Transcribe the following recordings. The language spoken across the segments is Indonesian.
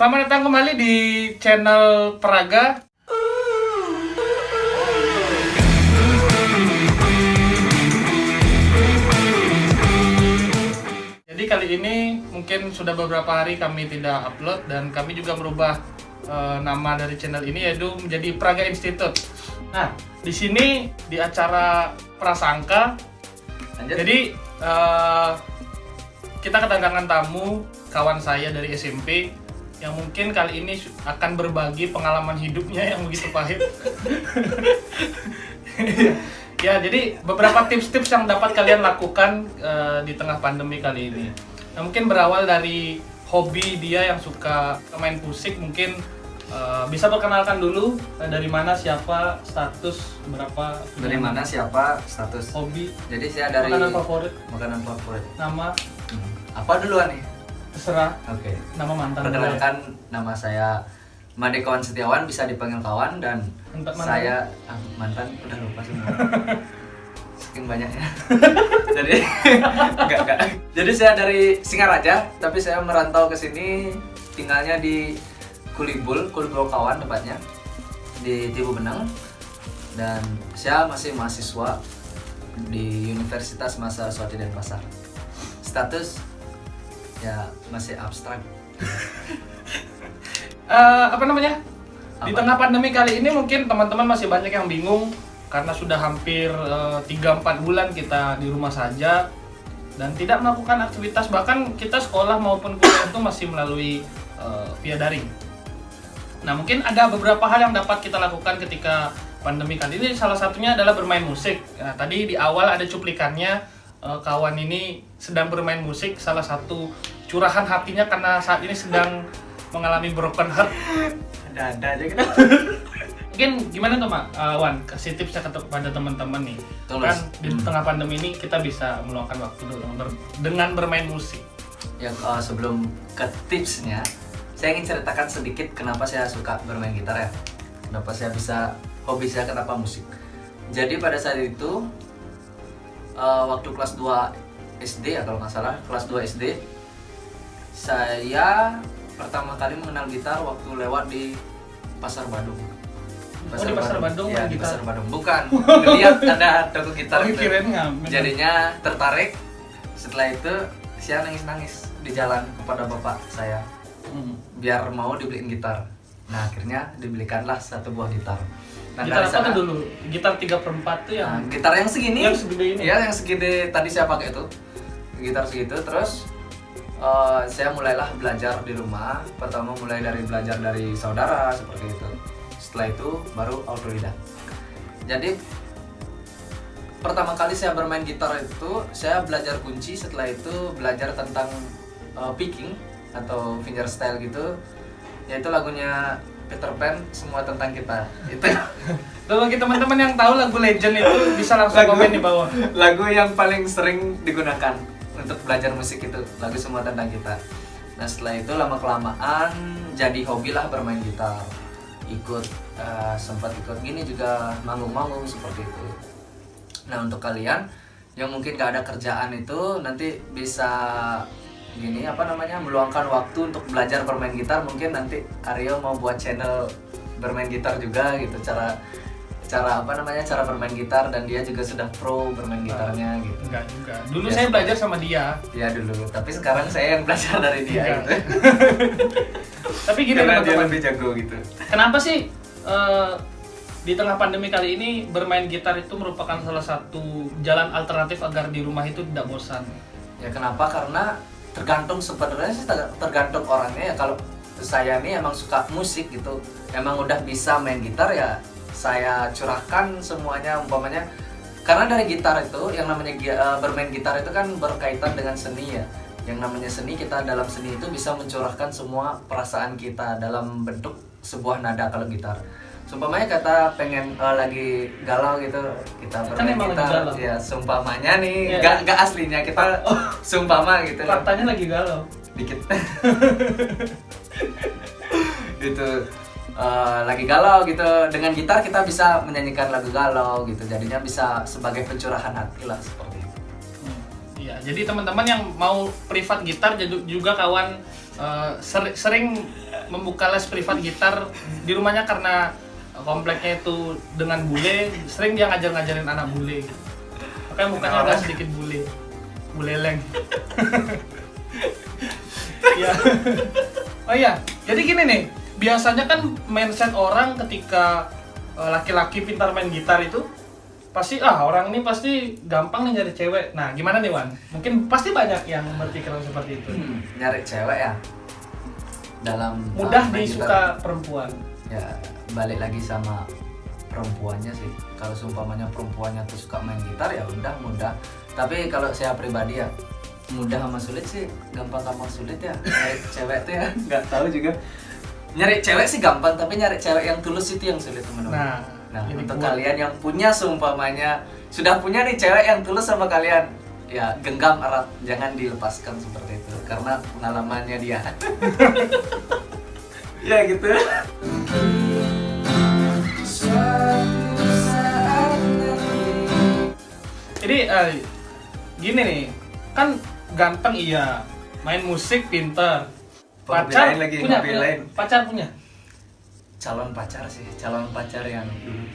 Selamat datang kembali di channel Peraga. Jadi kali ini mungkin sudah beberapa hari kami tidak upload dan kami juga merubah nama dari channel ini yaitu menjadi Peraga Institute. Nah, di sini di acara Prasangka. Lanjut. Jadi kita kedatangan tamu kawan saya dari SMP yang mungkin kali ini akan berbagi pengalaman hidupnya yang begitu pahit. Ya, jadi beberapa tips-tips yang dapat kalian lakukan di tengah pandemi kali ini. Nah, mungkin berawal dari hobi dia yang suka main musik, mungkin bisa perkenalkan dulu dari mana, siapa, status, berapa, Dari mana, siapa, status. hobi, Jadi saya dari makanan favorit, nama, Apa duluan nih? terserah, Oke. nama mantan. Perkenalkan, nama saya Madekawan Setiawan, bisa dipanggil kawan, dan Mantan. saya mantan udah lupa semua. Saking banyaknya. Jadi enggak. Jadi saya dari Singaraja, tapi saya merantau ke sini, tinggalnya di Kulibul Kawan tepatnya, di Tibu Benang. Dan saya masih mahasiswa di Universitas Mahasiswa Denpasar. Status ya masih abstrak. Apa namanya? Di tengah pandemi kali ini mungkin teman-teman masih banyak yang bingung karena sudah hampir 3-4 bulan kita di rumah saja dan tidak melakukan aktivitas, bahkan kita sekolah maupun kuliah itu masih melalui via daring. Nah, mungkin ada beberapa hal yang dapat kita lakukan ketika pandemi kali ini. Salah satunya adalah bermain musik. Nah, tadi di awal ada cuplikannya, kawan ini sedang bermain musik, salah satu curahan hatinya karena saat ini sedang mengalami broken heart. Ada aja kita. Mungkin gimana tuh Mak, Wan, kasih tipsnya kepada teman-teman nih. Tulus. Kan di tengah pandemi ini kita bisa meluangkan waktu dulu dengan bermain musik. Ya, sebelum ke tipsnya, saya ingin ceritakan sedikit kenapa saya suka bermain gitar ya. Kenapa saya bisa, hobi saya kenapa musik. Jadi pada saat itu, waktu kelas 2 SD ya kalau nggak salah, kelas 2 SD, saya pertama kali mengenal gitar waktu lewat di Pasar Badung. Di Pasar Badung Ya, main di gitar? Pasar Badung. Bukan, lihat ada toko gitar Oh, gitu. kirain ngamen. Jadinya tertarik. Setelah itu saya nangis-nangis di jalan kepada bapak saya biar mau dibeliin gitar. Nah, akhirnya dibelikanlah satu buah gitar. Nah, Gitar dari apa sana, tuh dulu? Gitar 3/4 tuh yang gitar yang segini. Yang segede ini? Iya, yang segede tadi saya pakai itu. Gitar segitu. Terus saya mulailah belajar di rumah. Pertama mulai dari belajar dari saudara seperti itu. Setelah itu baru autodidak. Jadi pertama kali saya bermain gitar itu saya belajar kunci. Setelah itu belajar tentang picking atau fingerstyle gitu. Yaitu lagunya Peter Pan, Semua Tentang Kita. Itu Tuh, bagi teman-teman yang tahu lagu Legend itu bisa langsung komen di bawah. lagu yang paling sering digunakan untuk belajar musik itu lagu Semua Tentang Kita. Nah, setelah itu lama-kelamaan jadi hobilah bermain gitar. Sempat ikut gini juga, manggung-manggung seperti itu. Nah, untuk kalian yang mungkin gak ada kerjaan itu nanti bisa gini meluangkan waktu untuk belajar bermain gitar. Mungkin nanti Aryo mau buat channel bermain gitar juga gitu, cara bermain gitar, dan dia juga sudah pro bermain gitarnya gitu. Enggak juga. Dulu Ya, saya belajar sama dia. Ya dulu, tapi sekarang saya yang belajar dari dia Iya. gitu. Tapi gini Karena dia teman-teman, lebih jago gitu. kenapa sih di tengah pandemi kali ini bermain gitar itu merupakan salah satu jalan alternatif agar di rumah itu tidak bosan? Ya kenapa? Karena sebenarnya sih tergantung orangnya ya. Kalau saya nih emang suka musik gitu, emang udah bisa main gitar ya saya curahkan semuanya umpamanya. Karena dari gitar itu yang namanya bermain gitar itu kan berkaitan dengan seni ya. Yang namanya seni, kita dalam seni itu bisa mencurahkan semua perasaan kita dalam bentuk sebuah nada kalau gitar. Sumpamanya kata pengen lagi galau gitu, kita Kan bermain emang lagi gitar galau. ya, sumpamanya nih, Iya. nggak aslinya kita sumpama gitu. Faktanya lagi galau. Dikit. Gitu. Lagi galau gitu, dengan gitar kita bisa menyanyikan lagu galau gitu, jadinya bisa sebagai pencurahan hati lah seperti itu. Iya, jadi teman-teman yang mau privat gitar juga kawan sering membuka les privat gitar di rumahnya karena kompleknya itu dengan bule, sering dia ngajarin anak bule. Makanya mukanya agak sedikit buleleng. Ya. Oh iya, jadi gini nih, biasanya kan mindset orang ketika laki-laki pintar main gitar itu pasti orang ini pasti gampang nih nyari cewek. Nah, gimana nih Wan? Mungkin pasti banyak yang berpikiran seperti itu. Nyari cewek ya dalam Mudah main disuka gitar. perempuan. Ya balik lagi sama perempuannya sih. Kalau seumpamanya perempuannya tuh suka main gitar ya udah mudah. Tapi kalau saya pribadi ya mudah sama sulit sih, gampang sulit ya. Nyari cewek tuh ya nggak tahu juga. Nyari cewek sih gampang, tapi nyari cewek yang tulus itu yang sulit teman-teman. Nah untuk kalian yang punya seumpamanya sudah punya nih cewek yang tulus sama kalian, ya genggam erat, jangan dilepaskan seperti itu karena pengalamannya dia. Ya gitu. Jadi gini nih, kan ganteng iya, main musik pinter, pacar punya, pacar punya. Calon pacar sih, calon pacar yang dulu.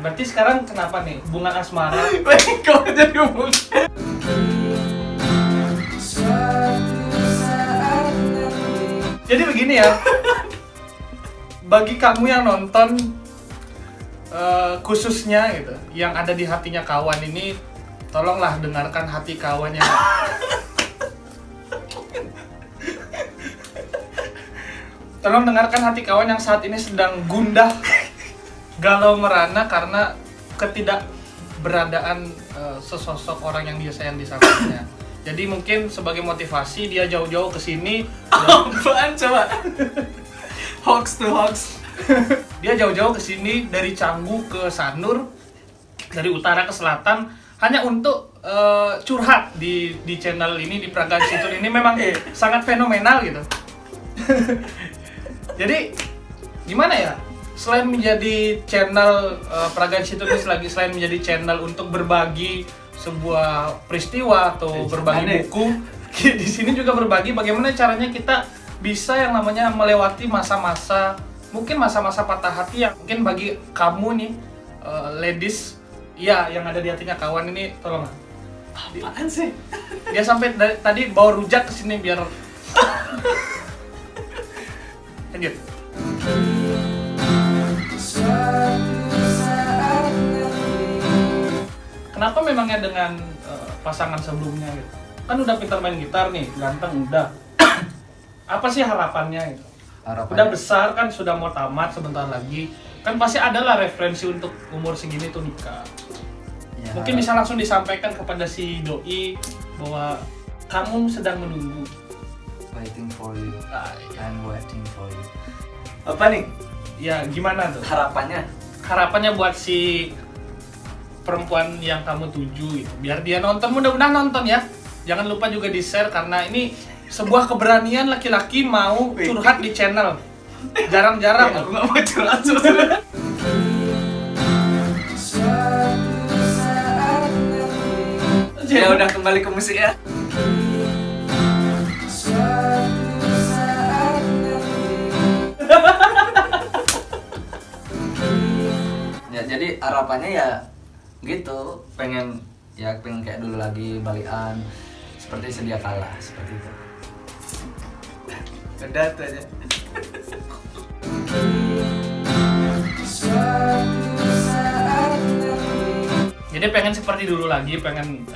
Berarti sekarang kenapa nih hubungan asmara? Kok jadi hubungan? Jadi begini ya, bagi kamu yang nonton khususnya gitu, yang ada di hatinya kawan ini, tolonglah dengarkan hati kawan yang tolong dengarkan hati kawan yang saat ini sedang gundah, galau merana karena ketidakberadaan sesosok orang yang dia sayang di sampingnya. Jadi mungkin sebagai motivasi dia jauh-jauh ke sini. Apaan coba? Hoax to hoax. Dia jauh-jauh ke sini dari Canggu ke Sanur, dari utara ke selatan hanya untuk curhat di channel ini, di Praga Situr ini memang sangat fenomenal gitu. Jadi gimana ya? Selain menjadi channel Praga Situr ini selain menjadi channel untuk berbagi sebuah peristiwa atau berbagi buku, di sini juga berbagi bagaimana caranya kita bisa yang namanya melewati masa-masa, mungkin masa-masa patah hati yang mungkin bagi kamu nih ladies ya yang ada di hatinya kawan ini, tolong. Apaan sih? Dia sampai tadi bawa rujak ke sini biar lanjut. Kenapa memangnya dengan pasangan sebelumnya gitu? Kan udah pintar main gitar nih, ganteng udah. Apa sih harapannya gitu? Udah besar kan, sudah mau tamat sebentar lagi. Kan pasti adalah referensi untuk umur segini tuh nikah. Ya. Mungkin bisa langsung disampaikan kepada si doi bahwa kamu sedang menunggu. Waiting for you. I'm waiting for you. Apa nih? Ya gimana tuh? Harapannya buat si perempuan yang kamu tuju gitu. Biar dia nonton, mudah-mudahan nonton ya. Jangan lupa juga di-share karena ini sebuah keberanian laki-laki mau curhat di channel. Jarang-jarang. Aku nggak mau curhat sebenarnya. Ya udah, kembali ke musik ya. Ya jadi harapannya ya gitu, pengen kayak dulu lagi, balikan seperti sedia kala, seperti itu. Udah tuh aja. Jadi pengen seperti dulu lagi, pengen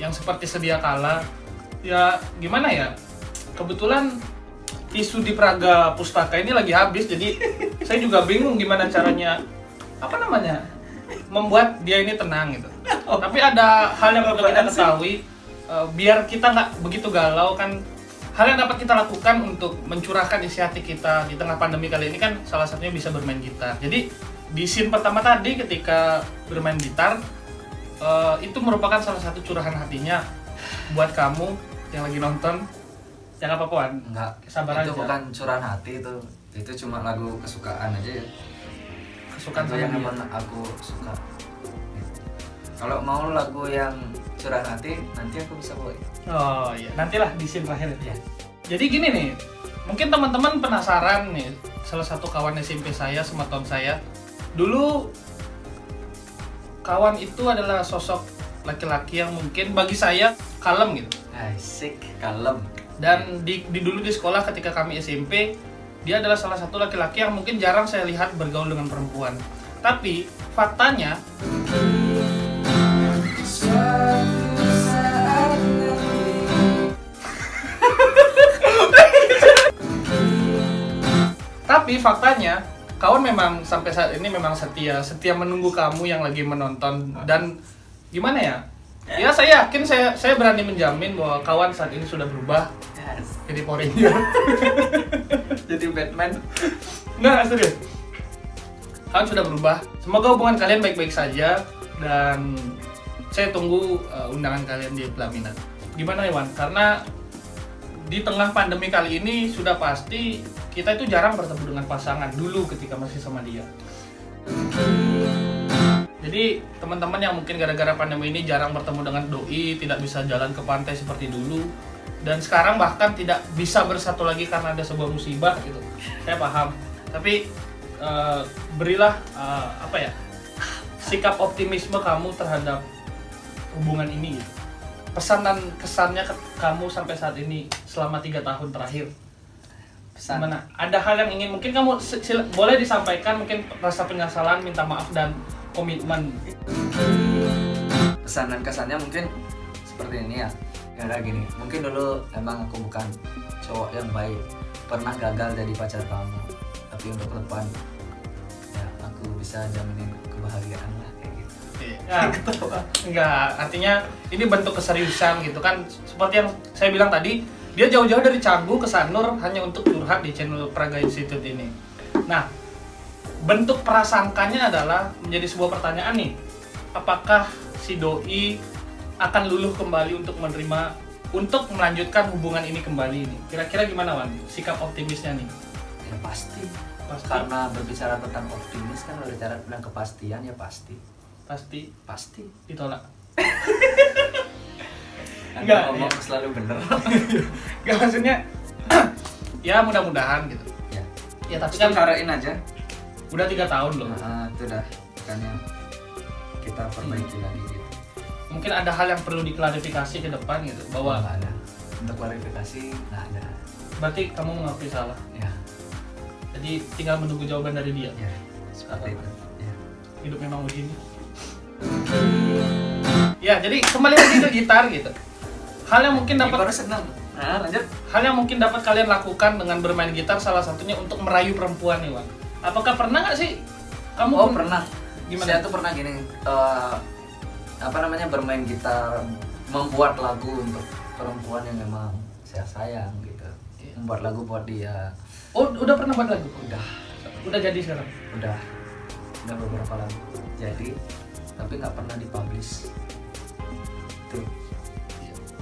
yang seperti sedia kala. Ya gimana ya? Kebetulan tisu di Praga Pustaka ini lagi habis, jadi saya juga bingung gimana caranya membuat dia ini tenang gitu. Tapi ada hal yang perlu kita ketahui, biar kita nggak begitu galau kan. Hal yang dapat kita lakukan untuk mencurahkan isi hati kita di tengah pandemi kali ini kan salah satunya bisa bermain gitar. Jadi di scene pertama tadi ketika bermain gitar, itu merupakan salah satu curahan hatinya buat kamu yang lagi nonton. Jangan apa-apa Wan. Enggak, sabar itu aja. Bukan curahan hati itu cuma lagu kesukaan aja ya. Kesukaan itu yang emang aku suka. Kalau mau lagu yang curahan hati nanti aku bisa bawa. Oh iya, nantilah di scene terakhir ya. Ya. Jadi gini nih, Mungkin teman-teman penasaran nih, salah satu kawan SMP saya, semeton saya. Dulu kawan itu adalah sosok laki-laki yang mungkin bagi saya kalem gitu. Asik, kalem. Dan dulu di sekolah ketika kami SMP, dia adalah salah satu laki-laki yang mungkin jarang saya lihat bergaul dengan perempuan. Tapi faktanya kawan memang sampai saat ini memang setia menunggu kamu yang lagi menonton. Dan gimana ya? Ya saya yakin saya berani menjamin bahwa kawan saat ini sudah berubah. Yes. Jadi Power Ranger. Jadi Batman. Nah, serius. Kalian sudah berubah. Semoga hubungan kalian baik-baik saja dan saya tunggu undangan kalian di pelaminan. Gimana Iwan? Karena di tengah pandemi kali ini sudah pasti kita itu jarang bertemu dengan pasangan dulu ketika masih sama dia. Jadi teman-teman yang mungkin gara-gara pandemi ini jarang bertemu dengan doi, tidak bisa jalan ke pantai seperti dulu, dan sekarang bahkan tidak bisa bersatu lagi karena ada sebuah musibah gitu. Saya paham. Tapi berilah sikap optimisme kamu terhadap hubungan ini gitu. Pesan dan kesannya ke kamu sampai saat ini selama 3 tahun terakhir. Pesan. Gimana? Ada hal yang ingin mungkin kamu boleh disampaikan, mungkin rasa penyesalan, minta maaf dan komitmen. Pesan dan kesannya mungkin seperti ini ya. Karena gini, mungkin dulu emang aku bukan cowok yang baik, pernah gagal jadi pacar kamu. Tapi untuk ke depan ya aku bisa jaminin kebahagiaan lah kayak gitu. Ya, enggak, artinya ini bentuk keseriusan gitu kan. Seperti yang saya bilang tadi, dia jauh-jauh dari Canggu ke Sanur hanya untuk curhat di channel Praga Institute ini. Nah, bentuk prasangkanya adalah menjadi sebuah pertanyaan nih. Apakah si doi akan luluh kembali untuk melanjutkan hubungan ini kembali nih? Kira-kira gimana Wan? Sikap optimisnya nih? Ya pasti. Pasti. Karena berbicara tentang optimis kan berbicara tentang kepastian ya pasti. Pasti Ditolak. Enggak ngomong selalu bener. Enggak, maksudnya ya mudah-mudahan gitu. Ya. Ya tapi kan Setengarain aja. udah 3 tahun loh. Nah, itu dah makanya kita perbaiki lagi gitu. Mungkin ada hal yang perlu diklarifikasi ke depan gitu bahwa Nggak ada. Untuk klarifikasi nggak ada. berarti kamu mengakui salah. Ya, Jadi tinggal menunggu jawaban dari dia. ya seperti itu. Ya. Hidup memang begini. Ya, jadi kembali lagi ke gitar gitu. Hal yang mungkin Baru dapat senang. Nah, lanjut. hal yang mungkin dapat kalian lakukan dengan bermain gitar salah satunya untuk merayu perempuan nih, Wan. Apakah pernah nggak sih kamu Oh, pernah. Gimana? Saya tuh pernah gini, bermain gitar, membuat lagu untuk perempuan yang memang saya sayang gitu. Iya. Membuat lagu buat dia. Oh, udah pernah buat lagu? Udah Udah jadi sekarang. udah beberapa lagu jadi, tapi nggak pernah dipublish. Tuh.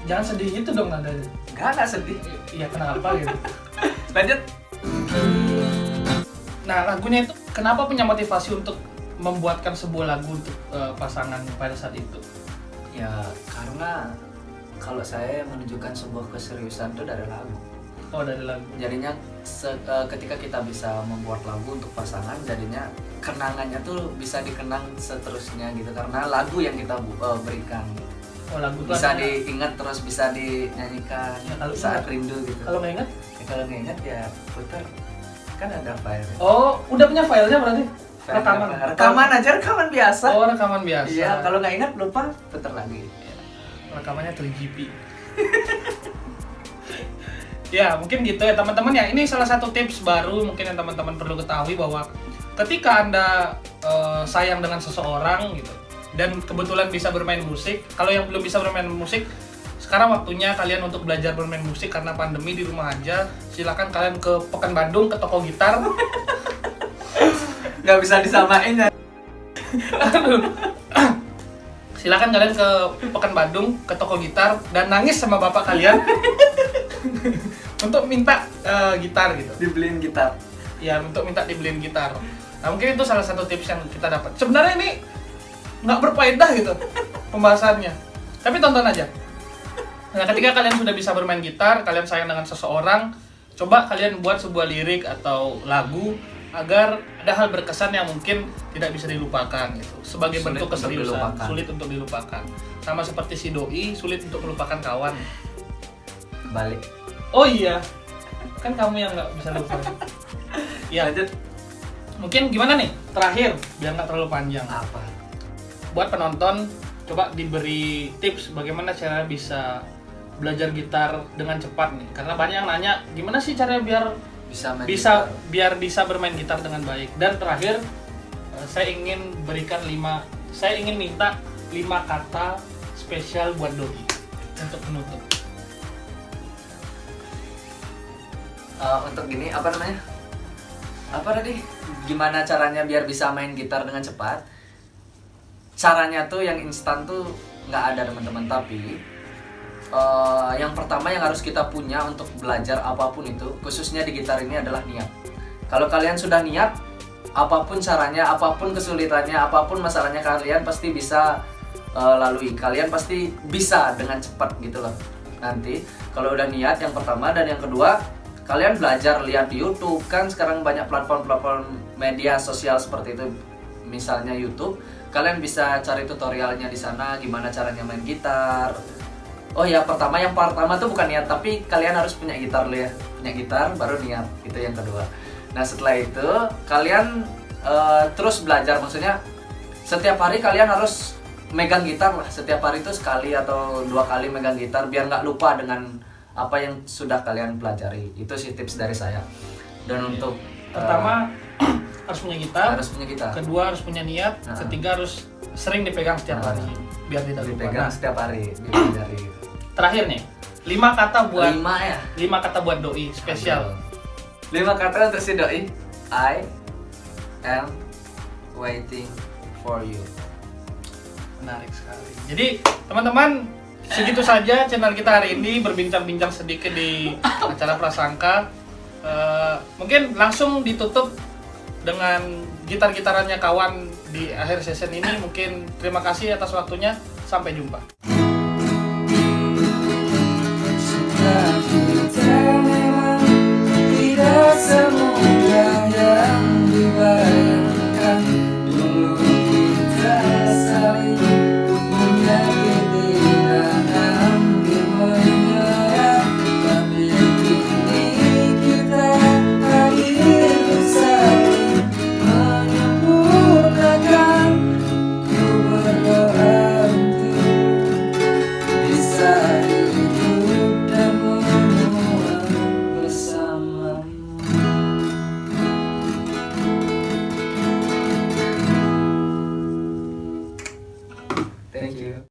Jangan sedih gitu dong nadanya. Nggak sedih. Iya, kenapa gitu? Lanjut. Nah, lagunya itu kenapa punya motivasi untuk membuatkan sebuah lagu untuk pasangan pada saat itu? Ya karena kalau saya menunjukkan sebuah keseriusan itu dari lagu. Oh, dari lagu. Jadinya ketika kita bisa membuat lagu untuk pasangan, jadinya kenangannya tuh bisa dikenang seterusnya gitu, karena lagu yang kita berikan Oh, lagu itu bisa artinya- diingat terus, bisa dinyanyikan Ya, kalau saat ingat. rindu gitu. Kalau nggak ingat? Ya, kalau nggak ingat ya putar, kan ada file. Oh, udah punya filenya berarti? File Rekaman. apa? Rekaman biasa. Oh, rekaman biasa. Iya, kalau nggak ingat lupa putar lagi. Rekamannya 3GP. Ya, mungkin gitu ya teman-teman ya. Ini salah satu tips baru mungkin yang teman-teman perlu ketahui bahwa ketika Anda sayang dengan seseorang gitu dan kebetulan bisa bermain musik, kalau yang belum bisa bermain musik, sekarang waktunya kalian untuk belajar bermain musik karena pandemi di rumah aja. Silakan kalian ke Pekan Bandung, ke toko gitar. Nggak bisa disamain ya. Silakan kalian ke Pekan Bandung, ke toko gitar dan nangis sama bapak kalian untuk minta gitar gitu. Dibeliin gitar. Ya, untuk minta dibeliin gitar. Nah, mungkin itu salah satu tips yang kita dapat. Sebenarnya ini nggak berfaedah gitu pembahasannya, tapi tonton aja. Nah, ketika kalian sudah bisa bermain gitar, kalian sayang dengan seseorang, coba kalian buat sebuah lirik atau lagu agar ada hal berkesan yang mungkin tidak bisa dilupakan gitu. Sebagai Sulit bentuk untuk keseriusan, dilupakan. sulit untuk dilupakan. Sama seperti si doi, sulit untuk melupakan kawan. Balik. Oh iya, kan kamu yang nggak bisa lupa. Ya, Lanjut. mungkin gimana nih? Terakhir, biar nggak terlalu panjang. Apa? Buat penonton, coba diberi tips bagaimana cara bisa belajar gitar dengan cepat nih. Karena banyak yang nanya, gimana sih caranya biar Bisa main gitar. bisa bermain gitar dengan baik. Dan terakhir, saya ingin minta 5 kata spesial buat doi untuk menutup. Untuk gini apa namanya? Apa tadi? Gimana caranya biar bisa main gitar dengan cepat? Caranya tuh yang instan tuh nggak ada teman-teman, tapi yang pertama yang harus kita punya untuk belajar apapun itu, khususnya di gitar ini adalah niat. Kalau kalian sudah niat, apapun caranya, apapun kesulitannya, apapun masalahnya kalian pasti bisa lalui. Kalian pasti bisa dengan cepat gitu loh. Nanti kalau udah niat yang pertama, dan yang kedua kalian belajar lihat di YouTube, kan sekarang banyak platform-platform media sosial seperti itu, misalnya YouTube. Kalian bisa cari tutorialnya di sana gimana caranya main gitar. Oh ya, yang pertama tuh bukan niat, tapi kalian harus punya gitar dulu ya. Punya gitar baru niat, itu yang kedua. Nah setelah itu kalian terus belajar, maksudnya setiap hari kalian harus megang gitar lah. Setiap hari itu sekali atau 2 kali megang gitar biar nggak lupa dengan apa yang sudah kalian pelajari. Itu sih tips dari saya. Dan untuk Pertama, harus punya gitar. harus punya gitar, Kedua, harus punya niat. Nah. Ketiga, harus sering dipegang setiap hari biar tidak lupa. dipegang Nah, setiap hari, dipelajari. terakhir nih, 5 kata buat 5 ya. 5 kata buat doi spesial. 5 kata untuk si doi. I am waiting for you. Menarik sekali. Jadi teman-teman, segitu saja channel kita hari ini, berbincang-bincang sedikit di acara Prasangka. Mungkin langsung ditutup dengan gitar-gitarannya kawan di akhir session ini. Mungkin terima kasih atas waktunya. Sampai jumpa. Tidak semudah yang dibayangkan. Dulu kita saling menyakiti dan hampir menyerah, tapi kini kita hadir saling menyempurnakan. Ku berdoa untuk bisa hidup dan menua bersamamu. Thank you.